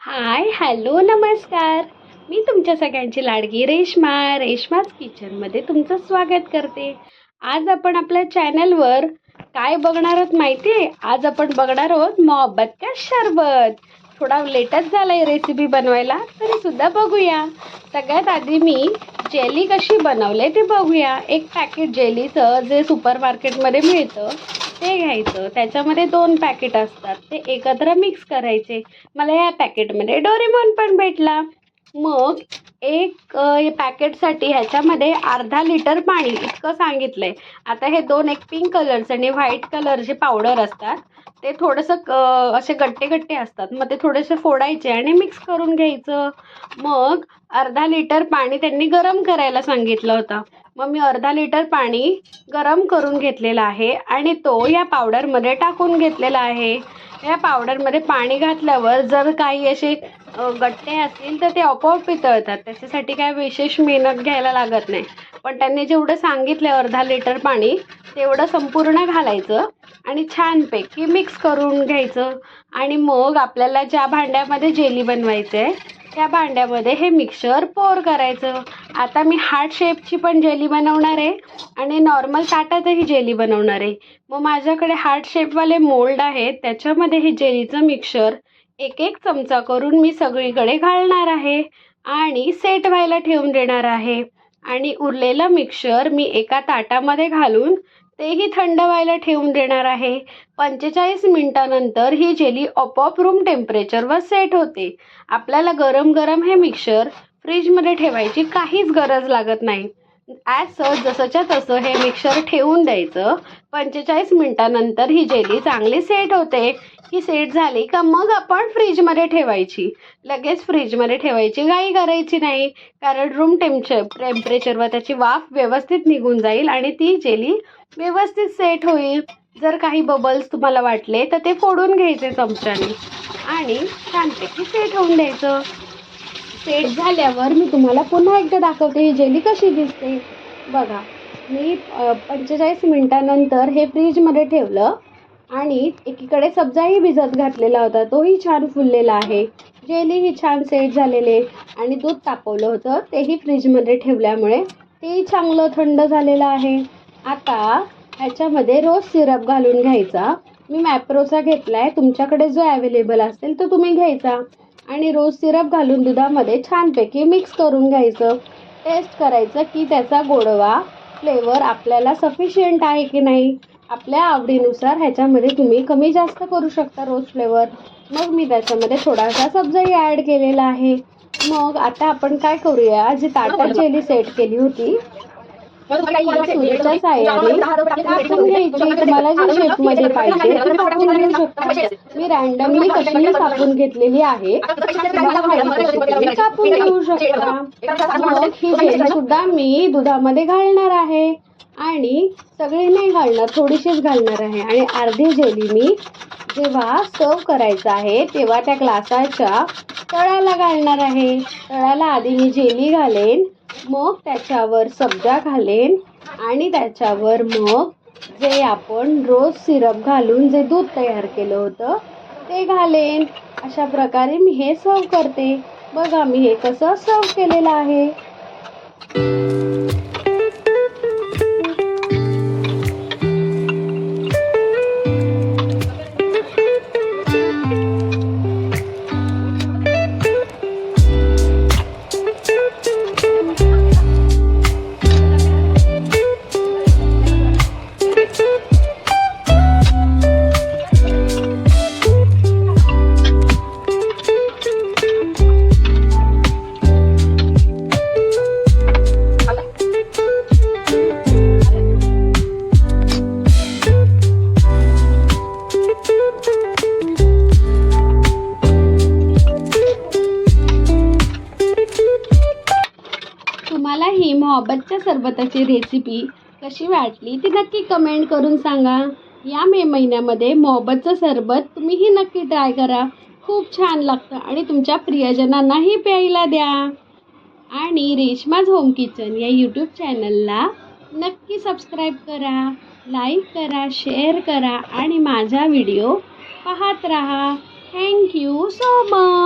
हाय, hello, नमस्कार. मी तुमच्या सगळ्यांची लाडकी रेश्माच किचनमध्ये तुमचं स्वागत करते. आज आपण आपल्या चॅनलवर काय बघणार आहोत माहिती आहे? आज आपण बघणार आहोत मोहब्बत का शरबत. थोडा लेटच झाला आहे रेसिपी बनवायला, तरीसुद्धा बघूया. सगळ्यात आधी मी जेली कशी बनवले ते बघूया. एक पॅकेट जेलीचं जे सुपर मार्केटमध्ये मिळतं ते घ्यायचं. त्याच्यामध्ये 2 पॅकेट असतात, ते एकत्र मिक्स करायचे. मला या पॅकेटमध्ये डोरेमॉन पण भेटला. मग एक पॅकेटसाठी ह्याच्यामध्ये अर्धा लिटर पाणी इतकं सांगितलंय. आता हे 2 एक पिंक कलरचे आणि व्हाईट कलरचे पावडर असतात. ते थोडंसं असे गट्टे गट्टे असतात. मग ते थोडेसे फोडायचे आणि मिक्स करून घ्यायचं. मग अर्धा लिटर पाणी त्यांनी गरम करायला सांगितलं होतं. मग मी अर्धा लिटर पाणी गरम करून घेतलेला आहे आणि तो या पावडरमध्ये टाकून घेतलेला आहे. या पावडरमध्ये पाणी घातल्यावर जर काही असे गट्टे असतील तर ते आपोआप पितळतात. त्याच्यासाठी काय विशेष मेहनत घ्यायला लागत नाही. पण त्यांनी जेवढं सांगितलं अर्धा लिटर पाणी तेवढं संपूर्ण घालायचं आणि छानपैकी मिक्स करून घ्यायचं. आणि मग आपल्याला ज्या भांड्यामध्ये जेली बनवायचं आहे त्या भांड्यामध्ये हे मिक्सचर पोर करायचं. आता मी हार्ट शेपची पण जेली बनवणार आहे आणि नॉर्मल ताटातही जेली बनवणार आहे. मग माझ्याकडे हार्ट शेपवाले मोल्ड आहेत, त्याच्यामध्ये हे जेलीचं मिक्सचर एक एक चमचा करून मी सगळीकडे घालणार आहे आणि सेट व्हायला ठेवून देणार आहे. आणि उरलेलं मिक्सचर मी एका ताटामध्ये घालून तेही थंड व्हायला ठेवून देणार आहे. 45 मिनिटानंतर ही जेली आपोआप रूम टेम्परेचरवर सेट होते. आपल्याला गरम गरम हे मिक्सचर फ्रीजमध्ये ठेवायची काहीच गरज लागत नाही. जसंच्या तसं हे मिक्सचर ठेवून द्यायचं. 45 मिनिटानंतर ही जेली चांगली सेट होते. ही सेट झाली का मग आपण फ्रीजमध्ये ठेवायची. लगेच फ्रीजमध्ये ठेवायची घाई करायची नाही, कारण रूम टेम्परेचरवर त्याची वाफ व्यवस्थित निघून जाईल आणि ती जेली व्यवस्थित सेट होईल. जर काही बबल्स तुम्हाला वाटले तर ते फोडून घ्यायचे चमच्याने आणि छानपैकी सेट होऊन द्यायचं. सेट झाल्यावर मी तुम्हाला पुन्हा एकदा दाखवते ही जेली कशी दिसते. बघा, मी 45 मिनिटानंतर हे फ्रीजमध्ये ठेवलं आणि एकीकडे सब्जाही भिजत घातलेला होता, तोही छान फुललेला आहे. जेलीही छान सेट झालेले आणि दूध तापवलं होतं तेही फ्रीजमध्ये ठेवल्यामुळे तेही चांगलं थंड झालेलं आहे. आता ह्याच्यामध्ये रोज सिरप घालून घ्यायचा. मी मॅप्रोचा घेतला आहे, तुमच्याकडे जो अवेलेबल असेल तो तुम्ही घ्यायचा आणि रोज सिरप घालून दुधामध्ये छानपैकी मिक्स करून घ्यायचं. टेस्ट करायचं की त्याचा गोडवा फ्लेवर आपल्याला सफिशियंट आहे की नाही. आपल्या आवडीनुसार ह्याच्यामध्ये तुम्ही कमी जास्त करू शकता रोज फ्लेवर. मग मी त्याच्यामध्ये थोडासा सब्जाही ॲड केलेला आहे. मग आता आपण काय करूया, जी ताटात जेली सेट केली होती सुरीच्या साह्याने कापून घ्यायची. तुम्हाला जी शेपमध्ये पाहिजे ती कापून घेऊ शकता. मी रँडमली कशीही कापून घेतलेली आहे, तुम्हाला पाहिजे तशी तुम्ही कापून घेऊ शकता. मग ही जेली सुद्धा मी दुधामध्ये घालणार आहे आणि सगळी नाही घालणार, थोडीशीच घालणार आहे. आणि अर्धी जेली मी जेव्हा सर्व करायचं आहे तेव्हा त्या ग्लासाच्या तळाला घालणार आहे. तळाला आधी मी जेली घालेन, मग त्याच्यावर सब्जा घालेन आणि त्याच्यावर मग जे आपण रोज सिरप घालून जे दूध तयार केलं होतं ते घालेन. अशा प्रकारे मी हे सर्व करते. बघा मी हे कसं सर्व केलेलं आहे. तुम्हाला ही मोहब्बतच्या सरबताची रेसिपी कशी वाटली ती नक्की कमेंट करून सांगा. या मे महिन्यामध्ये मोहब्बतचं सरबत तुम्हीही नक्की ट्राय करा. खूप छान लागतं आणि तुमच्या प्रियजनांनाही प्यायला द्या. आणि रेश्माज होम किचन या यूट्यूब चॅनलला नक्की सबस्क्राईब करा, लाईक करा, शेअर करा आणि माझा व्हिडिओ पाहत राहा. Thank you so much.